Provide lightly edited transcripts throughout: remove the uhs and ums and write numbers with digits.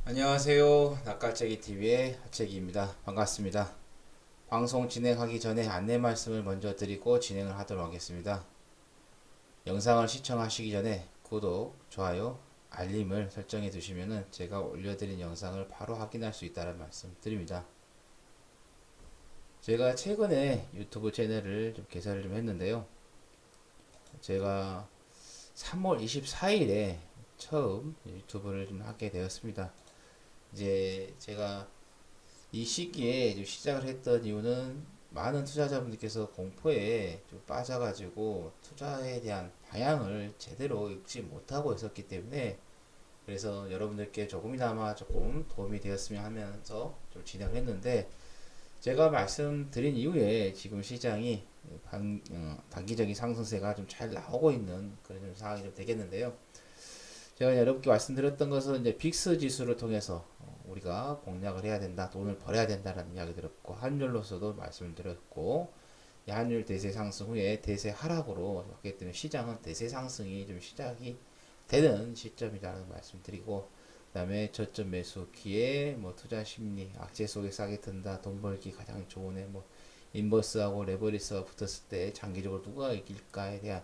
안녕하세요. 낚갈채기TV의 하채기입니다. 반갑습니다. 방송 진행하기 전에 안내 말씀을 먼저 드리고 진행을 하도록 하겠습니다. 영상을 시청하시기 전에 구독, 좋아요, 알림을 설정해 두시면 제가 올려드린 영상을 바로 확인할 수 있다는 말씀 드립니다. 제가 최근에 유튜브 채널을 좀 개설을 좀 했는데요. 제가 3월 24일에 처음 유튜브를 좀 하게 되었습니다. 이제 제가 이 시기에 좀 시작을 했던 이유는 많은 투자자분들께서 공포에 좀 빠져가지고 투자에 대한 방향을 제대로 읽지 못하고 있었기 때문에, 그래서 여러분들께 조금이나마 조금 도움이 되었으면 하면서 좀 진행을 했는데, 제가 말씀드린 이후에 지금 시장이 단기적인 상승세가 좀 잘 나오고 있는 그런 좀 상황이 좀 되겠는데요. 제가 여러분께 말씀드렸던 것은 이제 빅스 지수를 통해서 우리가 공략을 해야 된다, 돈을 벌어야 된다는 이야기 들었고, 환율로서도 말씀을 드렸고, 환율 대세 상승 후에 대세 하락으로 왔기 때문에 시장은 대세 상승이 좀 시작이 되는 시점이라는 말씀드리고, 그다음에 저점 매수 기회, 뭐 투자 심리, 악재 속에 싸게 든다, 돈 벌기 가장 좋은 해, 뭐 인버스하고 레버리스가 붙었을 때 장기적으로 누가 이길까에 대한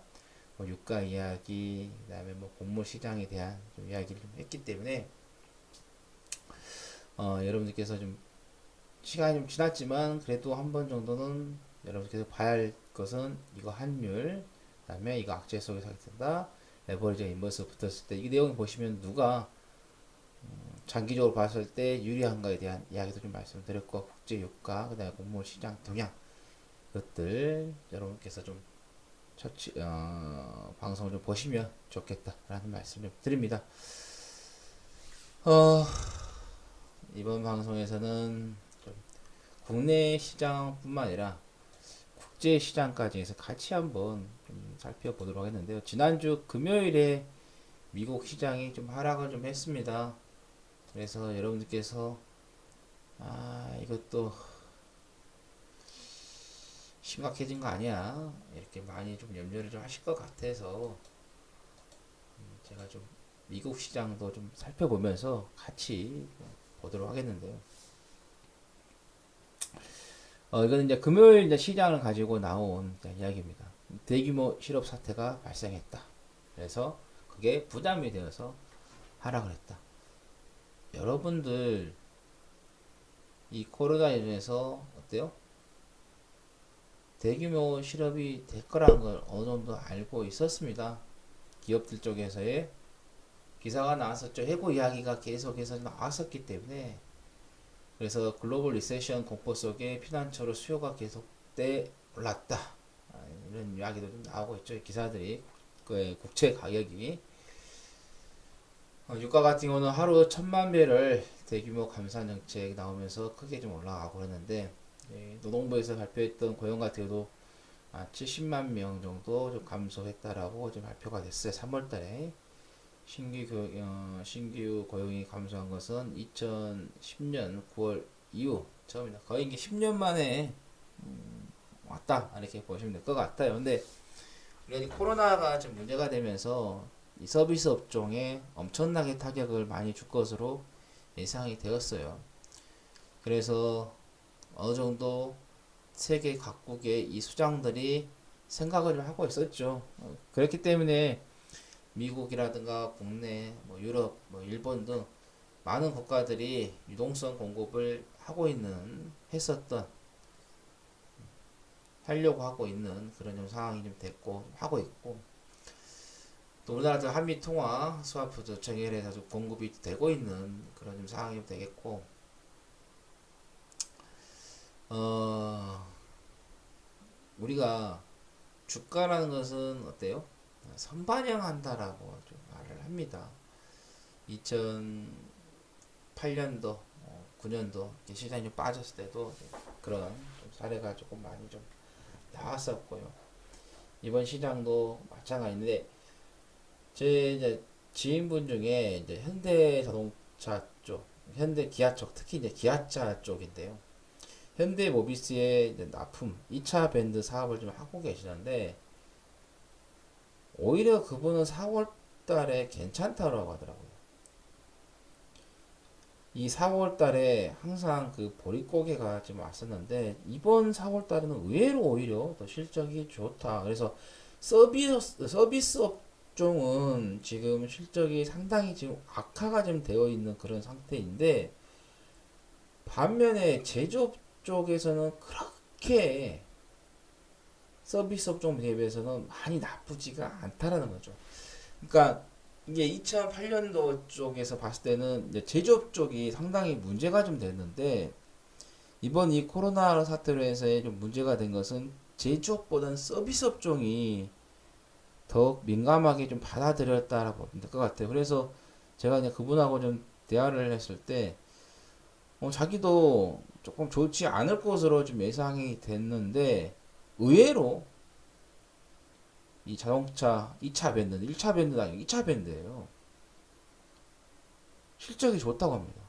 뭐 유가 이야기, 그다음에 뭐 곡물 시장에 대한 좀 이야기를 좀 했기 때문에 여러분들께서 좀 시간이 좀 지났지만 그래도 한 번 정도는 여러분께서 봐야 할 것은 이거 환율, 그다음에 이거 악재 속에서 하게 된다, 레버리지 인버스 붙었을 때 이 내용 보시면 누가 장기적으로 봤을 때 유리한가에 대한 이야기도 좀 말씀드렸고, 국제 유가, 그다음에 곡물 시장 동향, 이것들 여러분께서 좀 방송을 좀 보시면 좋겠다라는 말씀을 드립니다. 어, 이번 방송에서는 좀 국내 시장뿐만 아니라 국제 시장까지 해서 같이 한번 좀 살펴보도록 했는데요. 지난주 금요일에 미국 시장이 좀 하락을 좀 했습니다. 그래서 여러분들께서 이것도 심각해진 거 아니야, 이렇게 많이 좀 염려를 좀 하실 것 같아서 제가 좀 미국 시장도 좀 살펴보면서 같이 보도록 하겠는데요. 이거는 이제 금요일 이제 시장을 가지고 나온 이야기입니다. 대규모 실업 사태가 발생했다. 그래서 그게 부담이 되어서 하락을 했다. 여러분들 이 코로나 인해서 어때요? 대규모 실업이 될 거라는 걸 어느 정도 알고 있었습니다. 기업들 쪽에서의 기사가 나왔었죠. 해고 이야기가 계속해서 나왔었기 때문에, 그래서 글로벌 리세션 공포 속에 피난처로 수요가 계속돼 올랐다, 이런 이야기도 좀 나오고 있죠. 기사들이 그 국채 가격이 유가 같은 경우는 하루 1,000만 배럴 대규모 감산 정책 나오면서 크게 좀 올라가고 그러는데, 노동부에서 발표했던 고용 같은 경우도 70만 명 정도 좀 감소했다라고 좀 발표가 됐어요. 3월달에 신규 고용이 감소한 것은 2010년 9월 이후 처음이다. 거의 이게 10년 만에 왔다, 이렇게 보시면 될 것 같아요. 근데 이 코로나가 좀 문제가 되면서 이 서비스 업종에 엄청나게 타격을 많이 줄 것으로 예상이 되었어요. 그래서 어느 정도 세계 각국의 이 수장들이 생각을 하고 있었죠. 그렇기 때문에 미국이라든가 국내, 뭐 유럽, 뭐 일본 등 많은 국가들이 유동성 공급을 했었던, 하려고 하고 있는 그런 좀 상황이 좀 됐고, 하고 있고, 또 우리나라도 한미 통화 스와프 조정회에서 좀 공급이 되고 있는 그런 좀 상황이 좀 되겠고, 어, 우리가 주가라는 것은 어때요? 선반영한다라고 좀 말을 합니다. 2008년도, 9년도 시장이 좀 빠졌을 때도 그런 좀 사례가 조금 많이 좀 나왔었고요. 이번 시장도 마찬가지인데, 제 이제 지인분 중에 이제 현대 자동차 쪽, 현대 기아 쪽, 특히 이제 기아차 쪽인데요. 현대 모비스의 이제 납품 2차 밴드 사업을 좀 하고 계시는데, 오히려 그분은 4월 달에 괜찮다고 하더라고요. 이 4월 달에 항상 그 보릿고개가 좀 왔었는데 이번 4월 달에는 의외로 오히려 더 실적이 좋다. 그래서 서비스 업종은 지금 실적이 상당히 지금 악화가 좀 되어 있는 그런 상태인데 반면에 제조업 쪽에서는 그렇게 서비스 업종 대비해서는 많이 나쁘지가 않다라는 거죠. 그러니까 이게 2008년도 쪽에서 봤을 때는 이제 제조업 쪽이 상당히 문제가 좀 됐는데 이번 이 코로나 사태로 해서 좀 문제가 된 것은 제조업보다는 서비스 업종이 더 민감하게 좀 받아들였다라고 보면 될 것 같아요. 그래서 제가 이제 그분하고 좀 대화를 했을 때 자기도 조금 좋지 않을 것으로 좀 예상이 됐는데 의외로 이 자동차 2차 밴드, 1차 밴드가 아니고 2차 밴드예요. 실적이 좋다고 합니다.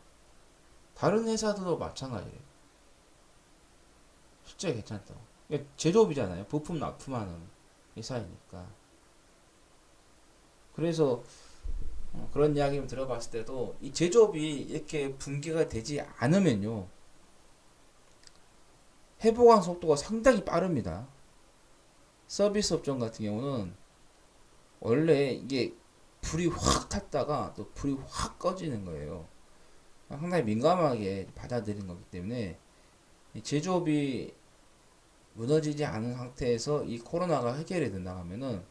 다른 회사들도 마찬가지예요. 실적이 괜찮다고. 제조업이잖아요. 부품 납품하는 회사이니까. 그래서 그런 이야기를 들어봤을 때도 이 제조업이 이렇게 붕괴가 되지 않으면요. 회복한 속도가 상당히 빠릅니다. 서비스 업종 같은 경우는 원래 이게 불이 확 탔다가 또 불이 확 꺼지는 거예요. 상당히 민감하게 받아들이는 거기 때문에 제조업이 무너지지 않은 상태에서 이 코로나가 해결이 된다 하면은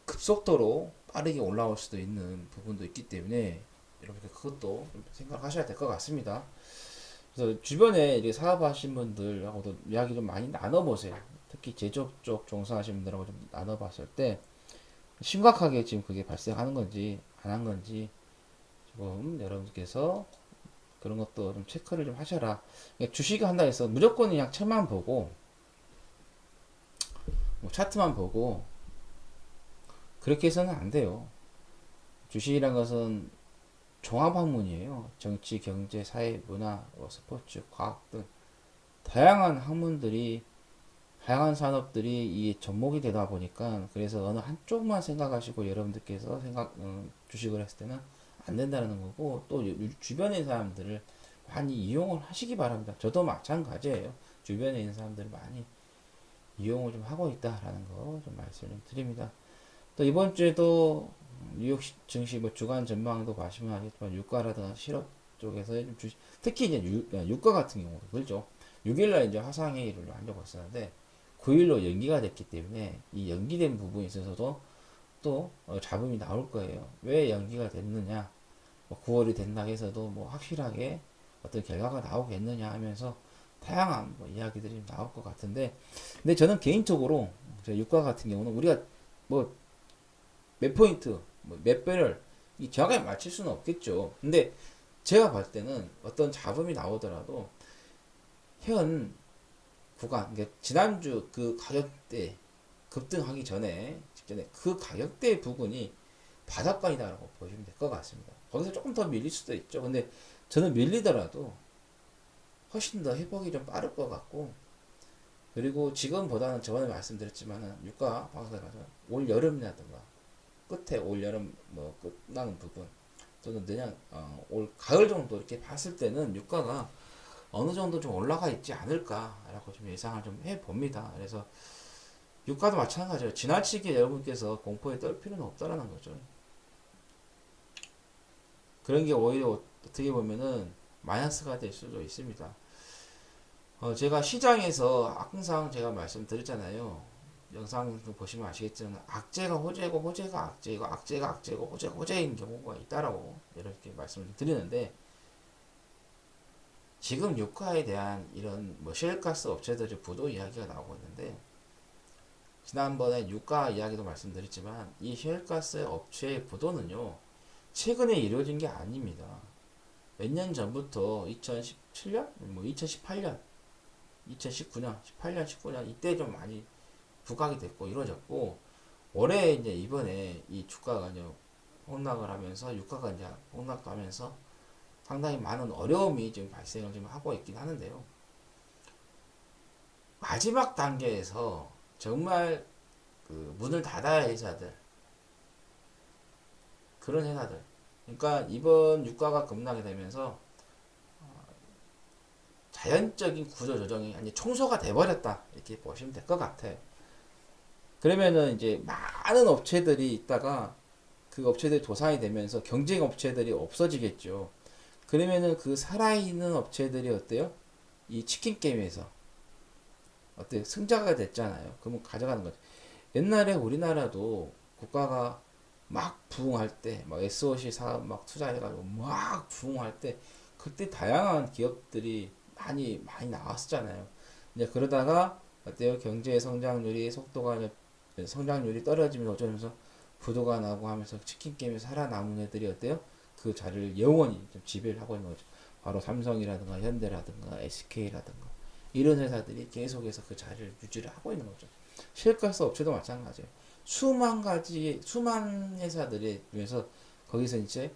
급속도로 빠르게 올라올 수도 있는 부분도 있기 때문에 여러분들 그것도 좀 생각하셔야 될 것 같습니다. 그래서 주변에 이렇게 사업하신 분들하고도 이야기 좀 많이 나눠보세요. 특히 제조업 쪽 종사하시는 분들하고 좀 나눠봤을 때 심각하게 지금 그게 발생하는 건지 안 한 건지 지금 여러분께서 그런 것도 좀 체크를 좀 하셔라. 주식을 한다 해서 무조건 그냥 책만 보고 뭐 차트만 보고 그렇게 해서는 안 돼요. 주식이란 것은 종합학문이에요. 정치, 경제, 사회, 문화, 스포츠, 과학 등 다양한 학문들이 다양한 산업들이 이 접목이 되다 보니까 그래서 어느 한쪽만 생각하시고 여러분들께서 주식을 했을 때는 안 된다는 거고 또 주변에 있는 사람들을 많이 이용을 하시기 바랍니다. 저도 마찬가지예요. 주변에 있는 사람들을 많이 이용을 좀 하고 있다라는 거 좀 말씀을 좀 드립니다. 또 이번 주에도 뉴욕 증시 뭐 주간 전망도 보시면 알겠지만 유가라든가 실업 쪽에서 좀 특히 이제 유가 같은 경우 그렇죠. 6일날 이제 화상회의를 하려고 했었는데 9일로 연기가 됐기 때문에 이 연기된 부분에 있어서도 또 잡음이 나올 거예요. 왜 연기가 됐느냐? 뭐 9월이 된다 해서도 뭐 확실하게 어떤 결과가 나오겠느냐 하면서 다양한 뭐 이야기들이 나올 것 같은데, 근데 저는 개인적으로 유가 같은 경우는 우리가 뭐 몇 포인트, 뭐 몇 배를 정확하게 맞출 수는 없겠죠. 근데 제가 봤을 때는 어떤 잡음이 나오더라도 현 구간, 그러니까 지난주 그 가격대 급등하기 전에 직전에 그 가격대 부분이 바닥권이다라고 보시면 될 것 같습니다. 거기서 조금 더 밀릴 수도 있죠. 근데 저는 밀리더라도 훨씬 더 회복이 좀 빠를 것 같고, 그리고 지금보다는 저번에 말씀드렸지만은 유가 방사가 올 여름이라든가 끝에 올 여름 뭐 끝나는 부분 또는 내년 올 가을 정도 이렇게 봤을 때는 유가가 어느 정도 좀 올라가 있지 않을까라고 좀 예상을 좀 해봅니다. 그래서 유가도 마찬가지예요. 지나치게 여러분께서 공포에 떨 필요는 없다라는 거죠. 그런 게 오히려 어떻게 보면은 마이너스가 될 수도 있습니다. 제가 시장에서 항상 제가 말씀드렸잖아요. 영상 보시면 아시겠지만 악재가 호재고 호재가 악재고 악재가 악재고 호재가 호재인 경우가 있다라고 이렇게 말씀을 드리는데 지금 유가에 대한 이런 뭐 셰일가스 업체들의 부도 이야기가 나오고 있는데 지난번에 유가 이야기도 말씀드렸지만 이 셰일가스 업체의 부도는요 최근에 이루어진 게 아닙니다. 몇 년 전부터 2017년, 뭐 2018년, 2019년, 18년, 19년 이때 좀 많이 부각이 됐고 이루어졌고 올해 이제 이번에 이 주가가 이제 폭락을 하면서 유가가 이제 폭락도 하면서 상당히 많은 어려움이 지금 발생을 지금 하고 있긴 하는데요. 마지막 단계에서 정말 그 문을 닫아야 할 회사들, 그런 회사들 그러니까 이번 유가가 급락이 되면서 자연적인 구조 조정이 아니 청소가 돼버렸다 이렇게 보시면 될 것 같아요. 그러면은 이제 많은 업체들이 있다가 그 업체들이 도산이 되면서 경쟁 업체들이 없어지겠죠. 그러면은 그 살아있는 업체들이 어때요? 이 치킨 게임에서 어때요? 승자가 됐잖아요. 그러면 가져가는 거죠. 옛날에 우리나라도 국가가 막 부흥할 때, 막 SOC 사업 막 투자해가지고 막 부흥할 때, 그때 다양한 기업들이 많이 나왔었잖아요. 이제 그러다가 어때요? 경제 성장률이 성장률이 떨어지면서 어쩌면서 부도가 나고 하면서 치킨 게임에 살아남은 애들이 어때요? 그 자리를 영원히 좀 지배를 하고 있는 거죠. 바로 삼성이라든가 현대라든가 SK라든가 이런 회사들이 계속해서 그 자리를 유지를 하고 있는 거죠. 실가스 업체도 마찬가지예요. 수만 회사들이 위해서 거기서 이제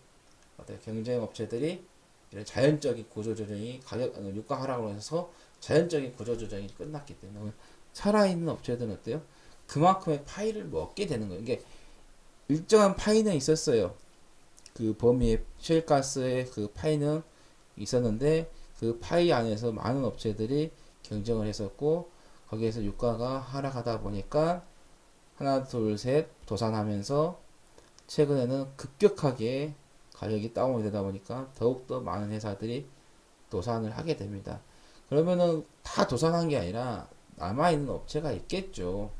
어떤 경쟁 업체들이 이런 자연적인 구조조정이 유가 하락으로 해서 자연적인 구조조정이 끝났기 때문에 살아있는 업체들은 어때요? 그만큼의 파이를 먹게 되는 거예요. 이게 일정한 파이는 있었어요. 그 범위의 쉘가스의 그 파이는 있었는데 그 파이 안에서 많은 업체들이 경쟁을 했었고 거기에서 유가가 하락하다 보니까 하나 둘 셋 도산하면서 최근에는 급격하게 가격이 다운이 되다 보니까 더욱더 많은 회사들이 도산을 하게 됩니다. 그러면은 다 도산한 게 아니라 남아있는 업체가 있겠죠.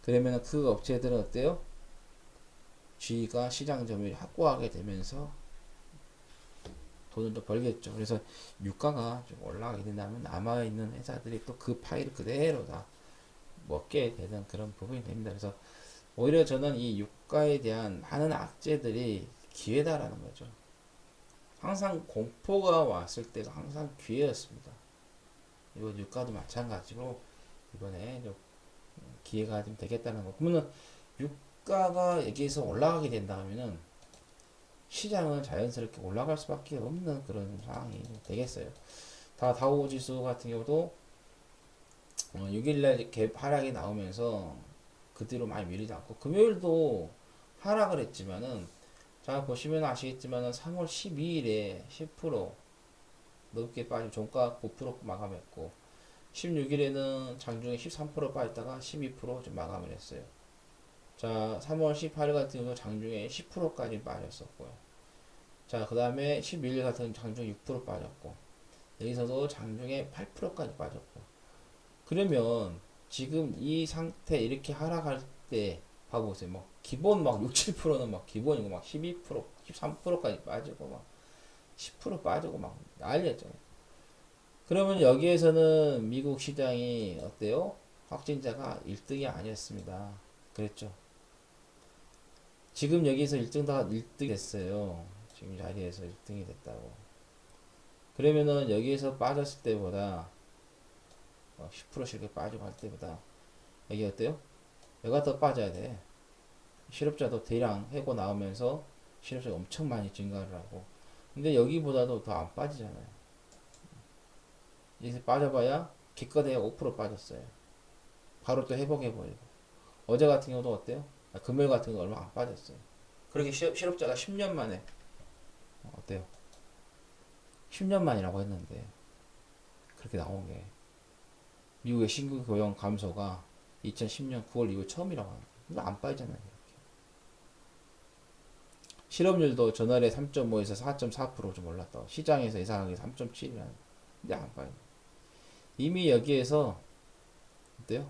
그러면은 그 업체들은 어때요? G가 시장 점유율이 확고하게 되면서 돈을 더 벌겠죠. 그래서 유가가 좀 올라가게 된다면 남아있는 회사들이 또 그 파이를 그대로 다 먹게 되는 그런 부분이 됩니다. 그래서 오히려 저는 이 유가에 대한 많은 악재들이 기회다라는 거죠. 항상 공포가 왔을 때가 항상 기회였습니다. 이번 유가도 마찬가지로 이번에 좀 기회가 좀 되겠다는 거. 그러면 유가가 여기에서 올라가게 된다면은 시장은 자연스럽게 올라갈 수밖에 없는 그런 상황이 되겠어요. 다우지수 같은 경우도 6일날 갭 하락이 나오면서 그 뒤로 많이 밀리지 않고 금요일도 하락을 했지만은 자 보시면 아시겠지만은 3월 12일에 10% 넘게 빠지고 종가 9% 마감했고 16일에는 장중에 13% 빠졌다가 12%좀 마감을 했어요. 자 3월 18일 같은 경우 장중에 10%까지 빠졌었고요. 자 그 다음에 11일 같은 장중에 6% 빠졌고 여기서도 장중에 8%까지 빠졌고 그러면 지금 이 상태 이렇게 하락할 때 봐보세요. 뭐 기본 막 6, 7%는 막 기본이고 막 12%, 13%까지 빠지고 막 10% 빠지고 막 난리였잖아요. 그러면 여기에서는 미국 시장이 어때요? 확진자가 1등이 아니었습니다. 그랬죠. 지금 여기서 1등 됐어요. 지금 자리에서 1등이 됐다고. 그러면은 여기에서 빠졌을 때보다 10%씩 이렇게 빠지고 할 때보다 여기 어때요? 여기가 더 빠져야 돼. 실업자도 대량 해고 나오면서 실업자가 엄청 많이 증가를 하고 근데 여기보다도 더 안 빠지잖아요. 여기서 빠져봐야 기껏해야 5% 빠졌어요. 바로 또 회복해버리고 어제 같은 경우도 어때요? 금요일 같은 경우 얼마 안 빠졌어요. 그렇게 실업자가 10년 만에 어때요? 10년 만이라고 했는데 그렇게 나온 게 미국의 신규 고용 감소가 2010년 9월 이후 처음이라고 하는 거예요. 안 빠지잖아요. 실업률도 전월에 3.5에서 4.4%좀 올랐다고 시장에서 예상하기 3.7이라는 근데 안 빠져. 이미 여기에서 어때요?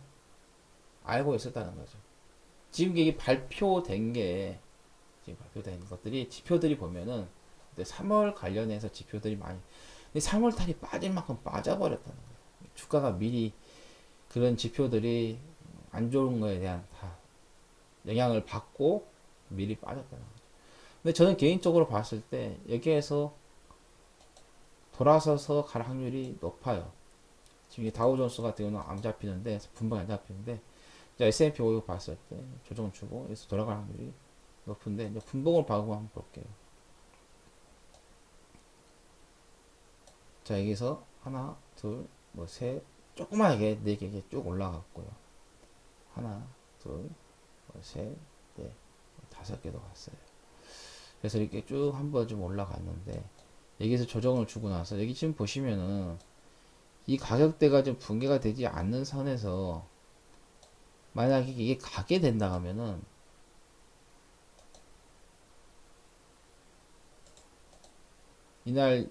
알고 있었다는 거죠. 지금 이게 발표된 게 지금 발표된 것들이 지표들이 보면은 3월 관련해서 지표들이 많이 3월 달이 빠질 만큼 빠져버렸다는 거예요. 주가가 미리 그런 지표들이 안 좋은 거에 대한 다 영향을 받고 미리 빠졌다는 거죠. 근데 저는 개인적으로 봤을 때 여기에서 돌아서서 갈 확률이 높아요. 지금 다우존스 같은 경우는 안 잡히는데 분봉이 안 잡히는데 S&P 500 봤을 때 조정 주고 여기서 돌아갈 확률이 높은데 이제 분봉을 봐고 한번 볼게요. 자 여기서 하나 둘셋 조그맣게 4개 쭉 올라갔고요. 하나 둘셋넷 5개도 갔어요. 그래서 이렇게 쭉 한번 좀 올라갔는데 여기서 조정을 주고 나서 여기 지금 보시면은 이 가격대가 좀 붕괴가 되지 않는 선에서 만약에 이게 가게 된다 하면은 이날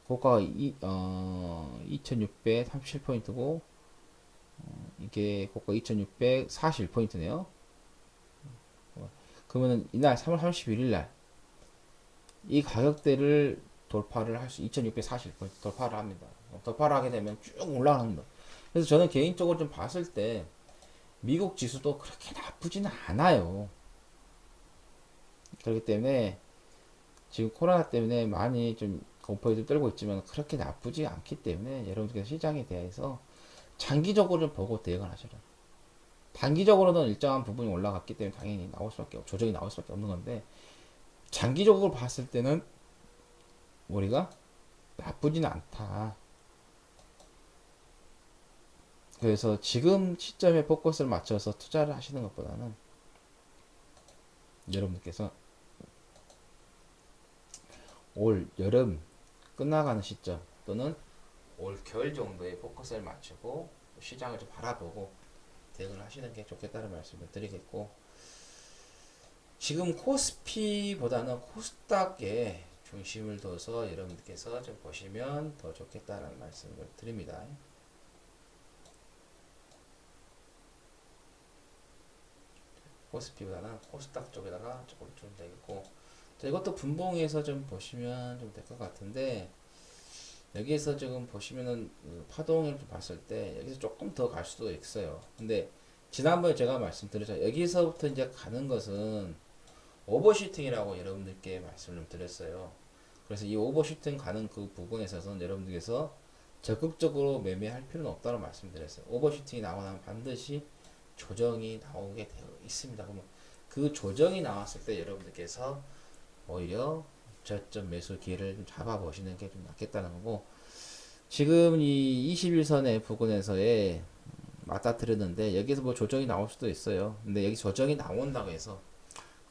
고가가 2637포인트고 이게 고가 2641포인트네요. 그러면은 이날 3월 31일 날 이 가격대를 돌파를 할 수, 2640포인트 돌파를 합니다. 돌파를 하게 되면 쭉 올라가는 거. 그래서 저는 개인적으로 좀 봤을 때 미국 지수도 그렇게 나쁘지는 않아요. 그렇기 때문에 지금 코로나 때문에 많이 좀 공포에 좀 떨고 있지만 그렇게 나쁘지 않기 때문에 여러분들께서 시장에 대해서 장기적으로 좀 보고 대응을 하셔라. 단기적으로는 일정한 부분이 올라갔기 때문에 당연히 나올 수밖에 조정이 나올 수밖에 없는 건데 장기적으로 봤을 때는 우리가 나쁘지는 않다. 그래서 지금 시점에 포커스를 맞춰서 투자를 하시는 것보다는 여러분께서 올 여름 끝나가는 시점 또는 올 겨울 정도에 포커스를 맞추고 시장을 좀 바라보고 대응을 하시는 게 좋겠다는 말씀을 드리겠고 지금 코스피보다는 코스닥에 중심을 둬서 여러분들께서 좀 보시면 더 좋겠다는 말씀을 드립니다. 코스피보다는 코스닥 쪽에다가 조금 좀 되겠고 이것도 분봉에서 좀 보시면 좀 될 것 같은데 여기에서 지금 보시면은 파동을 좀 봤을 때 여기서 조금 더 갈 수도 있어요. 근데 지난번에 제가 말씀드렸죠. 여기서부터 이제 가는 것은 오버슈팅이라고 여러분들께 말씀을 드렸어요. 그래서 이 오버슈팅 가는 그 부분에 있어서는 여러분들께서 적극적으로 매매할 필요는 없다고 말씀드렸어요. 오버슈팅이 나오고 나면 반드시 조정이 나오게 되어 있습니다. 그러면 그 조정이 나왔을 때 여러분들께서 오히려 저점 매수 기회를 좀 잡아보시는 게 좀 낫겠다는 거고 지금 이 21선의 부근에서의 맞닥뜨렸는데 여기서 뭐 조정이 나올 수도 있어요. 근데 여기 조정이 나온다고 해서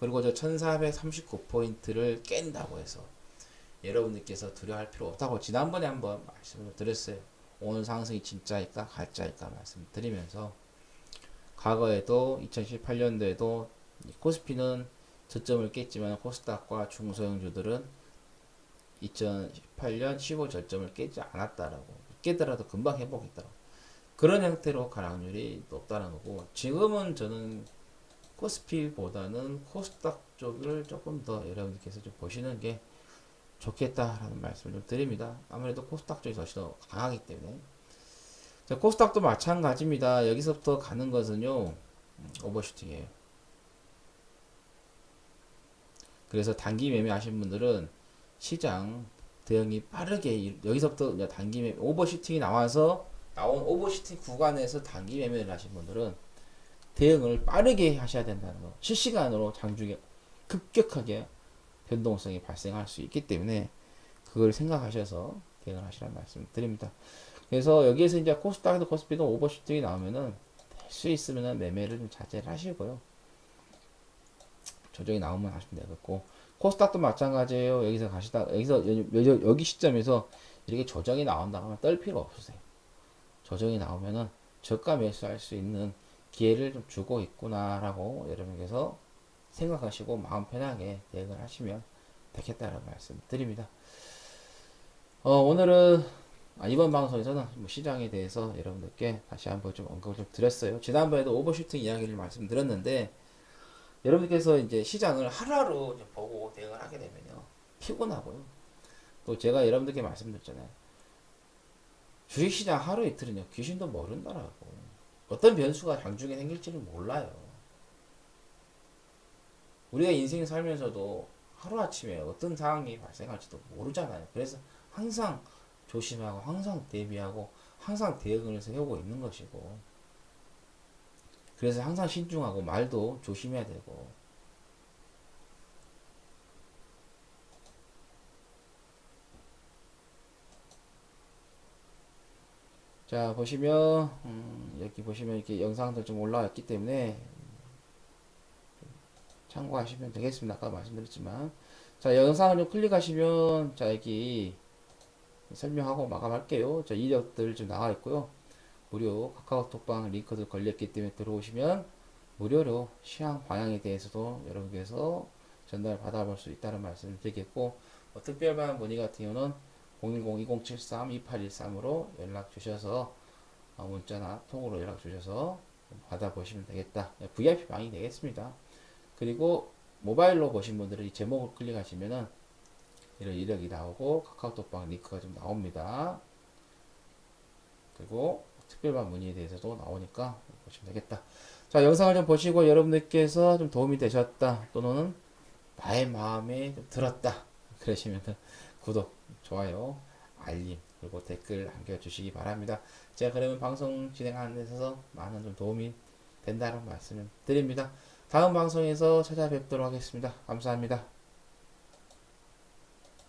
그리고 저 1439포인트를 깬다고 해서 여러분들께서 두려워할 필요 없다고 지난번에 한번 말씀을 드렸어요. 오늘 상승이 진짜일까 가짜일까 말씀드리면서 과거에도 2018년도에도 코스피는 저점을 깼지만 코스닥과 중소형주들은 2018년 15 저점을 깨지 않았다라고 깨더라도 금방 회복했다라고 그런 형태로 갈 확률이 높다는 거고 지금은 저는 코스피보다는 코스닥 쪽을 조금 더 여러분들께서 좀 보시는 게 좋겠다라는 말씀을 좀 드립니다. 아무래도 코스닥 쪽이 더 강하기 때문에 자, 코스닥도 마찬가지입니다. 여기서부터 가는 것은요 오버슈팅이에요. 그래서 단기 매매 하신 분들은 시장 대응이 빠르게 여기서부터 단기 매매 오버슈팅이 나와서 나온 오버슈팅 구간에서 단기 매매를 하신 분들은 대응을 빠르게 하셔야 된다는 거. 실시간으로 장중에 급격하게 변동성이 발생할 수 있기 때문에 그걸 생각하셔서 대응을 하시라는 말씀 드립니다. 그래서 여기에서 이제 코스닥에도 코스피도 오버슈팅이 나오면은 될 수 있으면은 매매를 좀 자제를 하시고요. 조정이 나오면 하시면 되겠고 코스닥도 마찬가지예요. 여기서 가시다 여기 시점에서 이렇게 조정이 나온다 하면 떨 필요 없으세요. 조정이 나오면은 저가 매수할 수 있는 기회를 좀 주고 있구나라고 여러분께서 생각하시고 마음 편하게 대응을 하시면 되겠다라는 말씀 드립니다. 오늘은 이번 방송에서는 뭐 시장에 대해서 여러분들께 다시 한번 좀 언급을 좀 드렸어요. 지난번에도 오버슈팅 이야기를 말씀드렸는데 여러분께서 이제 시장을 하루하루 보고 대응을 하게 되면요 피곤하고요. 또 제가 여러분들께 말씀드렸잖아요. 주식시장 하루 이틀은요 귀신도 모른다라고. 어떤 변수가 장중에 생길지를 몰라요. 우리가 인생 살면서도 하루아침에 어떤 상황이 발생할지도 모르잖아요. 그래서 항상 조심하고 항상 대비하고 항상 대응을 해오고 있는 것이고 그래서 항상 신중하고 말도 조심해야 되고 자 보시면 여기 보시면 이렇게 영상도 좀 올라와 있기 때문에 참고하시면 되겠습니다. 아까 말씀드렸지만 자, 영상을 좀 클릭하시면, 자, 여기 설명하고 마감할게요. 자, 이력들 좀 나와 있고요. 무료 카카오톡방 링크도 걸렸기 때문에 들어오시면 무료로 시향 방향에 대해서도 여러분께서 전달 받아볼 수 있다는 말씀을 드리겠고, 특별한 문의 같은 경우는 010-2073-2813으로 연락 주셔서 문자나 통으로 연락 주셔서 받아보시면 되겠다. VIP 방이 되겠습니다. 그리고 모바일로 보신 분들은 이 제목을 클릭하시면은 이런 이력이 나오고 카카오톡방 링크가 좀 나옵니다. 그리고 특별한 문의에 대해서도 나오니까 보시면 되겠다. 자, 영상을 좀 보시고 여러분들께서 좀 도움이 되셨다 또는 나의 마음에 좀 들었다 그러시면 구독, 좋아요, 알림 그리고 댓글 남겨주시기 바랍니다. 제가 그러면 방송 진행하는 데 있어서 많은 좀 도움이 된다는 말씀을 드립니다. 다음 방송에서 찾아뵙도록 하겠습니다. 감사합니다.